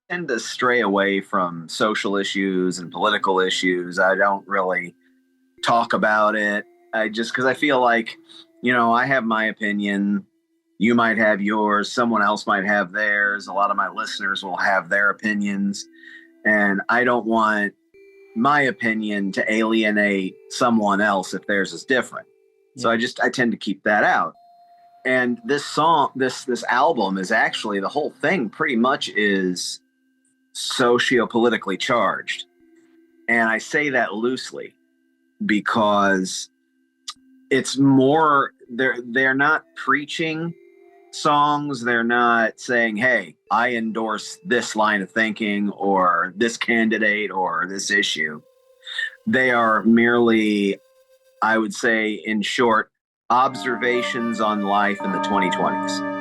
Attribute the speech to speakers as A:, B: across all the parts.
A: tend to stray away from social issues and political issues. I don't really talk about it. I just because I feel like, I have my opinion. You might have yours. Someone else might have theirs. A lot of my listeners will have their opinions. And I don't want my opinion to alienate someone else if theirs is different. Yeah. So I tend to keep that out. And this song, this album is actually, the whole thing pretty much is socio-politically charged. And I say that loosely because it's more, they're not preaching songs. They're not saying, hey, I endorse this line of thinking or this candidate or this issue. They are merely, I would say, in short, observations on life in the 2020s.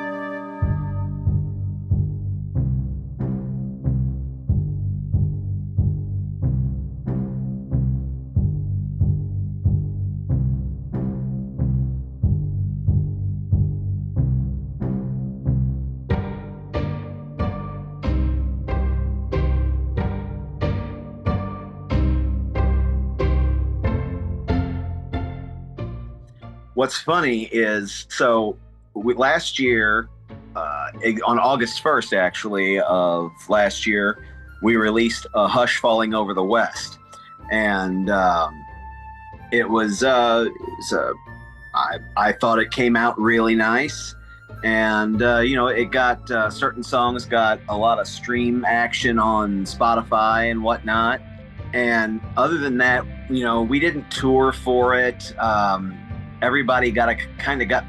A: What's funny is, last year, on August 1st, actually, of last year, we released A Hush Falling Over the West. And it was, I thought it came out really nice. And, it got, certain songs got a lot of stream action on Spotify and whatnot. And other than that, we didn't tour for it. Everybody got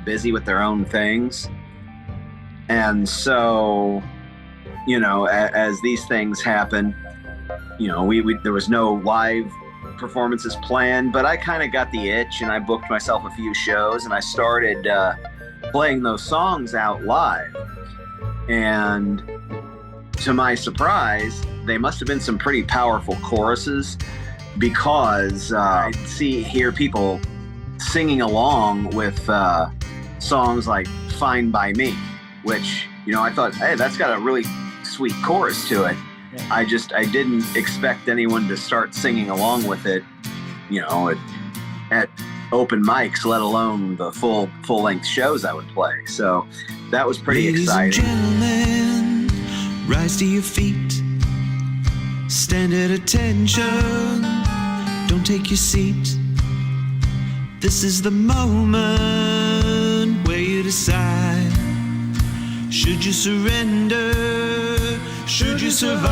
A: busy with their own things. And so, as these things happen, there was no live performances planned, but I kind of got the itch and I booked myself a few shows and I started playing those songs out live. And to my surprise, they must have been some pretty powerful choruses because I hear people singing along with songs like Fine by Me, which, I thought, hey, that's got a really sweet chorus to it. Yeah. I didn't expect anyone to start singing along with it, at open mics, let alone the full-length shows I would play. So that was pretty exciting.
B: Ladies and gentlemen, rise to your feet. Stand at attention. Don't take your seat. This is the moment where you decide. Should you surrender? Should you survive?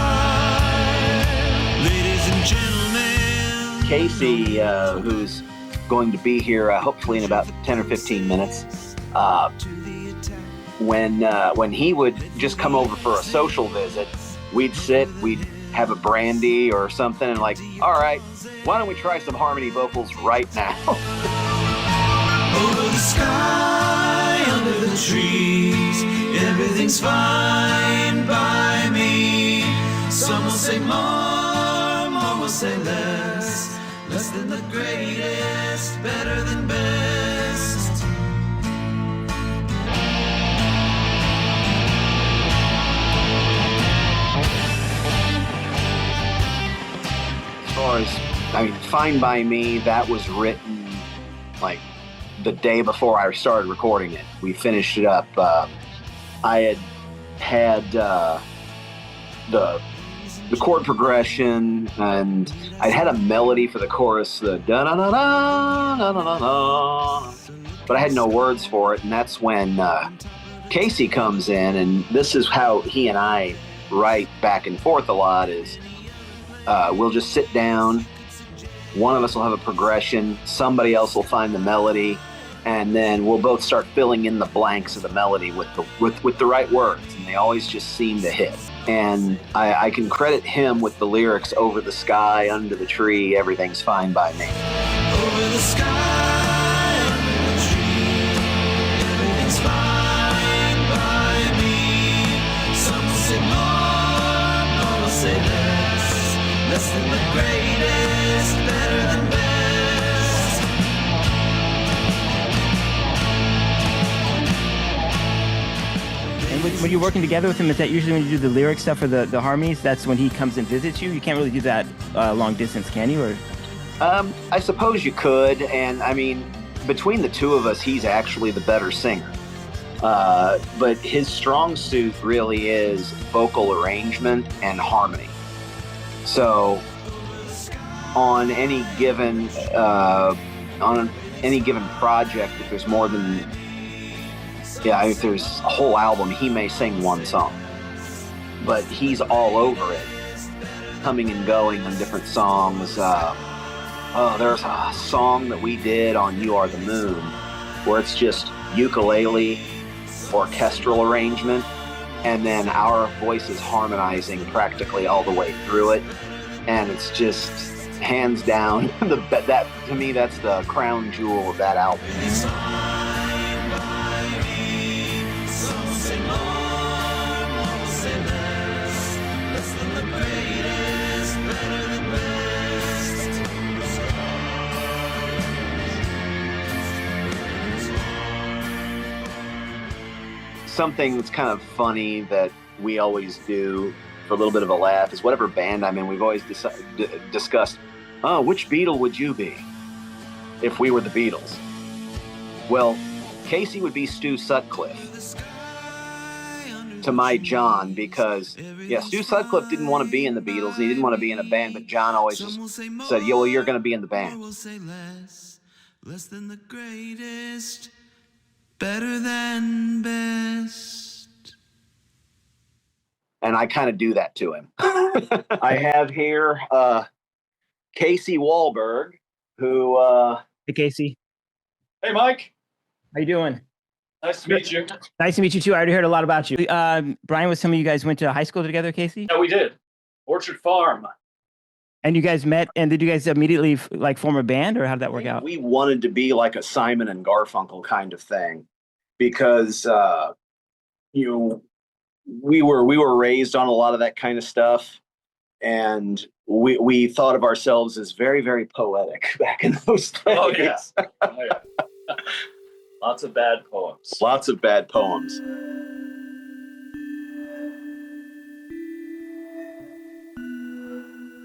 B: Ladies and gentlemen.
A: Casey, who's going to be here hopefully in about 10 or 15 minutes, when he would just come over for a social visit, we'd have a brandy or something and all right, why don't we try some harmony vocals right now?
B: Over the sky, under the trees, everything's fine by me. Some will say more, more will say less. Less than the greatest, better than best.
A: As far as, Fine by Me, that was written the day before I started recording it. We finished it up. I had the chord progression, and I had a melody for the chorus, the da na na na na na na, but I had no words for it. And that's when Casey comes in, and this is how he and I write back and forth a lot. Is we'll just sit down. One of us will have a progression. Somebody else will find the melody. And then we'll both start filling in the blanks of the melody with the right words, and they always just seem to hit. And I can credit him with the lyrics, over the sky, under the tree, everything's fine by me.
B: Over the sky, under the tree, everything's fine by me. Some will say more, more will say less. Less than the greatest, better than best.
C: when you're working together with him, is that usually when you do the lyric stuff or the harmonies? That's when he comes and visits you. You can't really do that long distance, can you? Or
A: I suppose you could, and I mean, between the two of us, he's actually the better singer. But his strong suit really is vocal arrangement and harmony. So on any given project, if there's more than if there's a whole album, he may sing one song, but he's all over it, coming and going on different songs. There's a song that we did on "You Are the Moon" where it's just ukulele, orchestral arrangement, and then our voices harmonizing practically all the way through it, and it's just hands down that to me, that's the crown jewel of that album. Something that's kind of funny that we always do for a little bit of a laugh is whatever band I'm in, we've always discussed, which Beatle would you be if we were the Beatles? Well, Casey would be Stu Sutcliffe to my John, because Stu Sutcliffe didn't want to be in the Beatles, he didn't want to be in a band, but John always just said, well, you're going to be in the band.
B: Less than the greatest, better than best.
A: And I kind of do that to him. I have here Casey Wahlberg, who...
C: Hey, Casey.
D: Hey, Mike.
C: How you doing?
D: Nice to meet you.
C: Nice to meet you, too. I already heard a lot about you. Brian, with some of you guys went to high school together, Casey?
D: Yeah, we did. Orchard Farm.
C: And you guys met, and did you guys immediately form a band, or how did that work out?
A: We wanted to be like a Simon and Garfunkel kind of thing, because we were raised on a lot of that kind of stuff, and we thought of ourselves as very, very poetic back in those days.
D: Oh yeah. Lots of bad poems.
A: Lots of bad poems.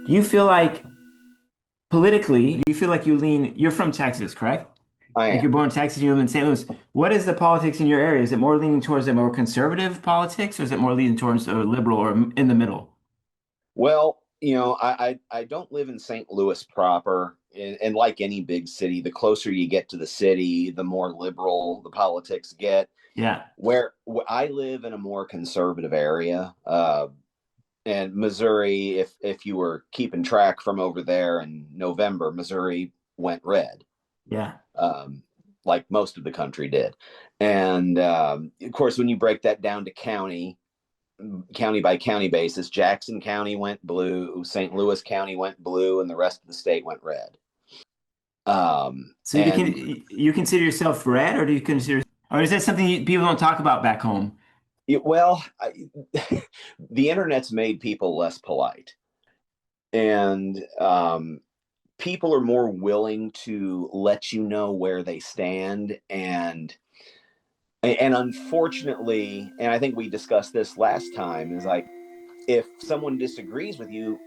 C: Do you feel like politically, do you feel like you're from Texas, correct?
A: I am.
C: Like you're born in Texas, you live in St. Louis. What is the politics in your area? Is it more leaning towards a more conservative politics, or is it more leaning towards a liberal, or in the middle?
A: Well, I don't live in St. Louis proper, and like any big city, the closer you get to the city, the more liberal the politics get.
C: Yeah.
A: Where I live in a more conservative area, and Missouri, if you were keeping track from over there in November, Missouri went red.
C: Yeah.
A: Like most of the country did. And of course, when you break that down to county by county basis, Jackson County went blue, St. Louis County went blue, and the rest of the state went red.
C: So you consider yourself red, or do you consider, or is that something people don't talk about back home?
A: The internet's made people less polite, and people are more willing to let you know where they stand, and unfortunately, and I think we discussed this last time, is like, if someone disagrees with you,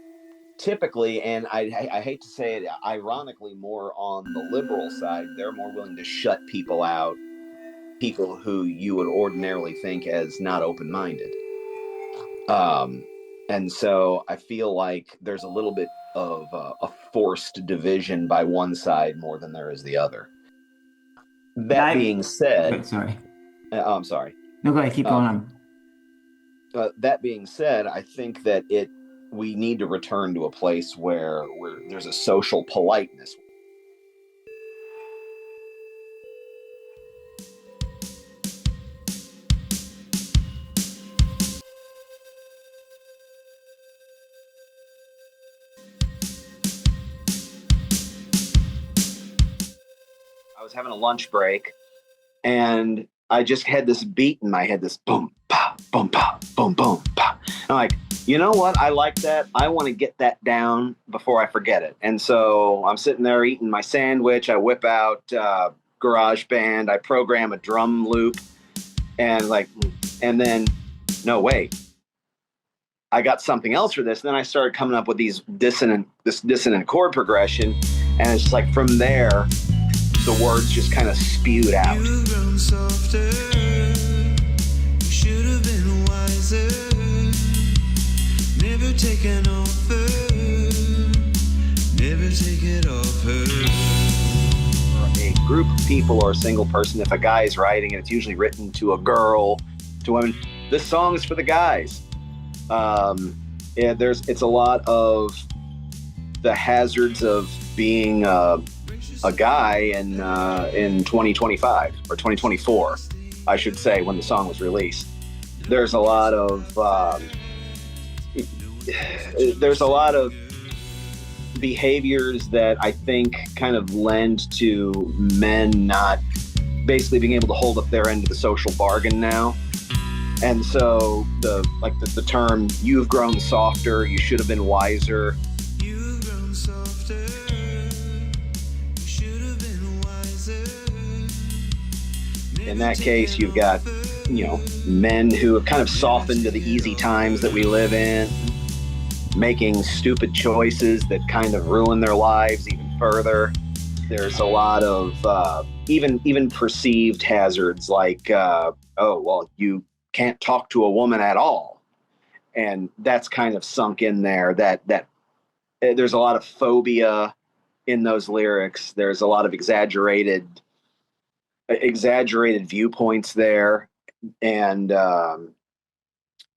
A: typically, and I hate to say it, ironically, more on the liberal side, they're more willing to shut people out, people who you would ordinarily think as not open-minded. And so I feel like there's a little bit of a forced division by one side more than there is the other. That being said,
C: sorry.
A: I'm sorry.
C: No, go ahead. Keep going on.
A: That being said, I think that we need to return to a place where there's a social politeness. I was having a lunch break, and I just had this beat in my head, this boom, pow, boom, pow, boom, boom, pow. I'm like, you know what? I like that. I want to get that down before I forget it. And so I'm sitting there eating my sandwich. I whip out GarageBand. I program a drum loop, and then no, wait, I got something else for this. And then I started coming up with this dissonant chord progression. And it's like from there, the words just kind of spewed out.
B: You've grown softer. You should have been wiser. Never taken off her. Never take it off her.
A: A group of people or a single person, if a guy is writing and it's usually written to a girl, to women, this song is for the guys. It's a lot of the hazards of being a guy in 2025 or 2024, I should say, when the song was released. There's a lot of behaviors that I think kind of lend to men not basically being able to hold up their end of the social bargain now. And so the term "you've grown softer," "you should have been wiser."
B: You've grown softer. You should have been wiser.
A: In that case, you've got, men who have kind of softened to the easy times that we live in, making stupid choices that kind of ruin their lives even further. There's a lot of even perceived hazards like, you can't talk to a woman at all. And that's kind of sunk in there, that there's a lot of phobia in those lyrics. There's a lot of exaggerated viewpoints there. And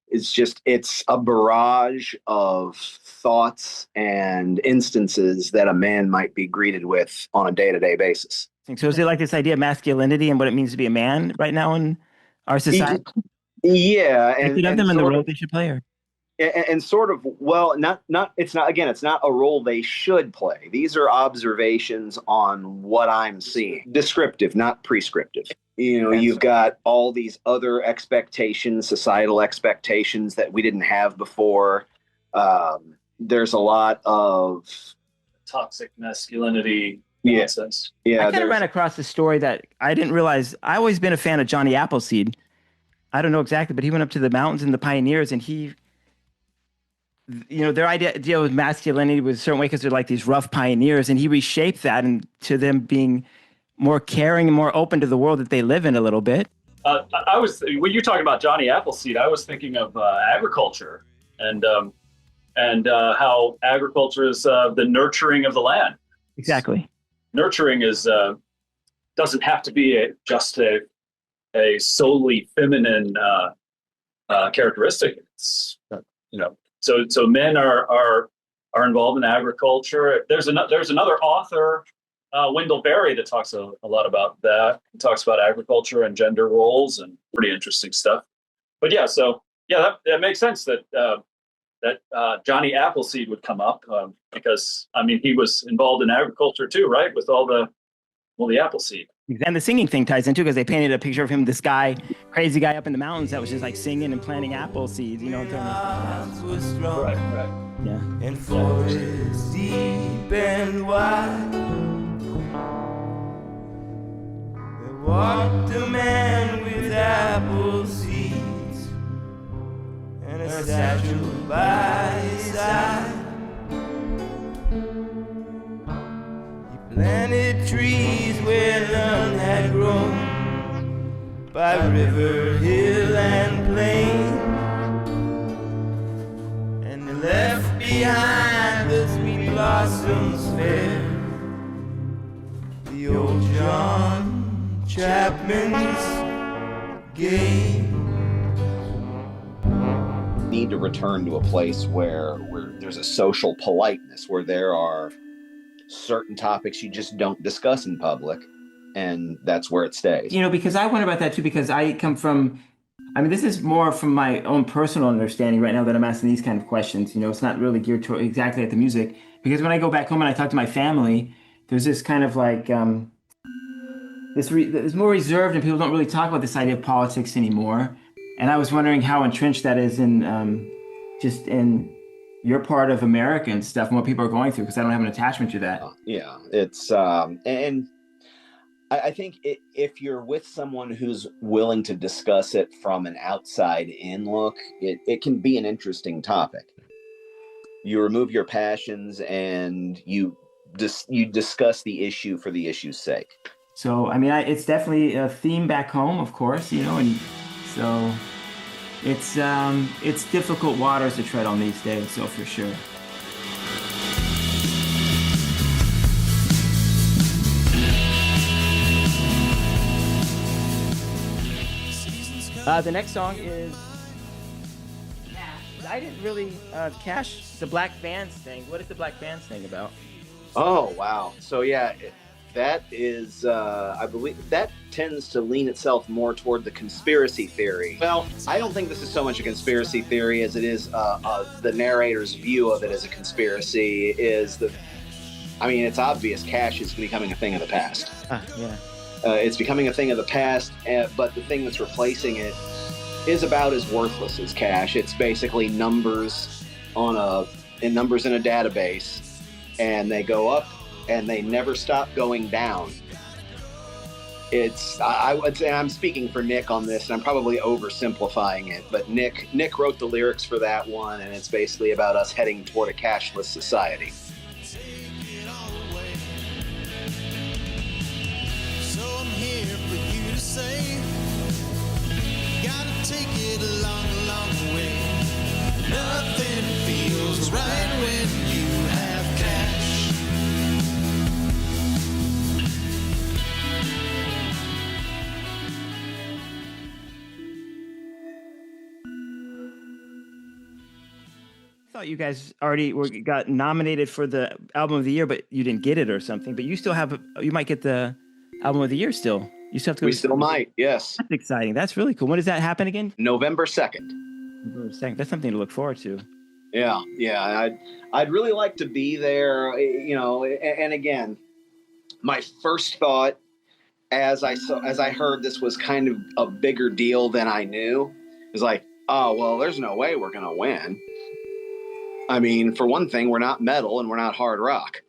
A: it's a barrage of thoughts and instances that a man might be greeted with on a day-to-day basis.
C: So is it like this idea of masculinity and what it means to be a man right now in our society?
A: Yeah,
C: and of them and the role they should play,
A: and sort of, well, it's not a role they should play. These are observations on what I'm seeing, descriptive, not prescriptive. You've got all these other expectations, societal expectations that we didn't have before. There's a lot of
D: toxic masculinity nonsense.
C: Yeah, I kind of ran across a story that I didn't realize. I've always been a fan of Johnny Appleseed. I don't know exactly, but he went up to the mountains and the pioneers, and their idea of masculinity was a certain way because they're like these rough pioneers, and he reshaped that into them being more caring and more open to the world that they live in a little bit.
D: When you're talking about Johnny Appleseed, I was thinking of agriculture and how agriculture is the nurturing of the land.
C: Exactly.
D: Nurturing doesn't have to be just a solely feminine characteristic. It's, so men are involved in agriculture. There's another author, Wendell Berry, that talks a lot about that. He talks about agriculture and gender roles and pretty interesting stuff. But that makes sense that Johnny Appleseed would come up because he was involved in agriculture too, right? With all the apple seed.
C: And the singing thing ties into because they painted a picture of him, this guy, crazy guy up in the mountains that was just like singing and planting apple seeds,
B: Right.
C: Yeah.
B: And forests deep and wide. There walked a man with apple seeds and a satchel by his side. Planted trees where none had grown, by river, hill, and plain, and left behind the sweet blossoms fair, the old John Chapman's game.
A: Need to return to a place where there's a social politeness, where there are certain topics you just don't discuss in public, and that's where it stays.
C: Because I wonder about that too, because I come from, this is more from my own personal understanding right now that I'm asking these kind of questions. It's not really geared to exactly at the music, because when I go back home and I talk to my family, there's this kind of like, it's more reserved, and people don't really talk about this idea of politics anymore. And I was wondering how entrenched that is in, just in your part of America and stuff, and what people are going through, because I don't have an attachment to that.
A: Yeah, it's and I think if you're with someone who's willing to discuss it from an outside in look, it can be an interesting topic. You remove your passions and you discuss the issue for the issue's sake.
C: So, I mean, it's definitely a theme back home, of course, you know, and so it's difficult waters to tread on these days, so for sure. The next song is, I didn't really cash the Black Vans thing. What is the Black Vans thing about?
A: Oh, wow. So yeah, that is, I believe that tends to lean itself more toward the conspiracy theory. Well, I don't think this is so much a conspiracy theory as it is the narrator's view of it as a conspiracy it's obvious cash is becoming a thing of the past.
C: Yeah.
A: It's becoming a thing of the past, but the thing that's replacing it is about as worthless as cash. It's basically numbers in a database, and they go up and they never stop going down. I would say, I'm speaking for Nick on this, and I'm probably oversimplifying it, but Nick wrote the lyrics for that one, and it's basically about us heading toward a cashless society.
B: Say, gotta take it a long, long way. Nothing feels right when you have cash.
C: I thought you guys already got nominated for the album of the year, but you didn't get it or something. But you might get the album of the year still. You still have to go.
A: We still might, yes.
C: That's exciting. That's really cool. When does that happen again?
A: November 2nd.
C: November 2nd. That's something to look forward to.
A: Yeah. I'd really like to be there, you know, and again, my first thought as I heard this was kind of a bigger deal than I knew, is like, oh, well, there's no way we're going to win. I mean, for one thing, we're not metal and we're not hard rock.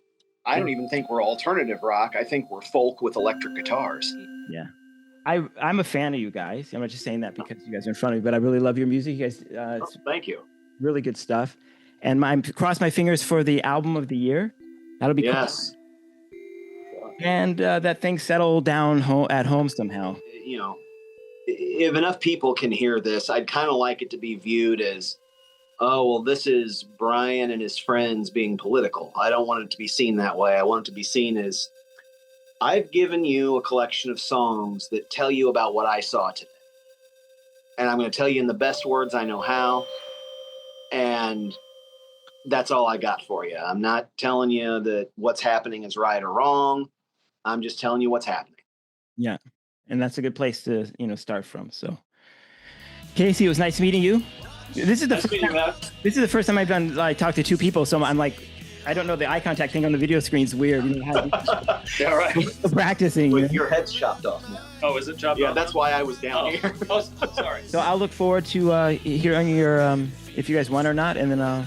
A: I don't even think we're alternative rock. I think we're folk with electric guitars.
C: Yeah. I'm a fan of you guys. I'm not just saying that because you guys are in front of me, but I really love your music. You guys,
A: thank you.
C: Really good stuff. And I cross my fingers for the album of the year. That'll be cool. And that thing settled down at home somehow.
A: You know, if enough people can hear this, I'd kind of like it to be viewed as, oh, well, this is Brian and his friends being political. I don't want it to be seen that way. I want it to be seen as, I've given you a collection of songs that tell you about what I saw today. And I'm going to tell you in the best words I know how. And that's all I got for you. I'm not telling you that what's happening is right or wrong. I'm just telling you what's happening.
C: Yeah. And that's a good place to, start from. So, Casey, it was nice meeting you. This is the first time I've talked to two people. So I'm like, I don't know, the eye contact thing on the video screen is weird.
A: Yeah, right.
C: Practicing.
A: With your head's chopped off now.
D: Oh, is it chopped off?
A: Yeah, that's why I was down here.
D: Oh, sorry.
C: So I'll look forward to hearing your, if you guys won or not, and then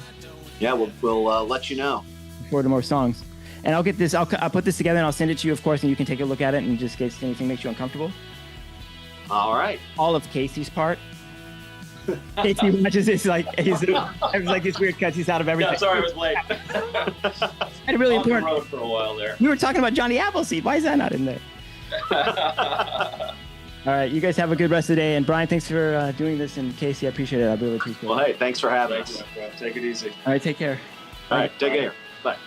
A: yeah, we'll let you know.
C: Look forward to more songs. And I'll get this, I'll put this together and I'll send it to you, of course, and you can take a look at it and just in case anything makes you uncomfortable.
A: All right.
C: All of Casey's part. Casey watches this like this weird cuts he's out of everything.
D: Yeah, sorry I was late.
C: And really
D: on the
C: important.
D: road for a while there.
C: We were talking about Johnny Appleseed. Why is that not in there? All right, you guys have a good rest of the day. And Brian, thanks for doing this. And Casey, I appreciate it. I really appreciate it.
A: Well, hey, thanks for having us.
D: Take it easy.
C: All right, take care.
A: All right, take care. Bye.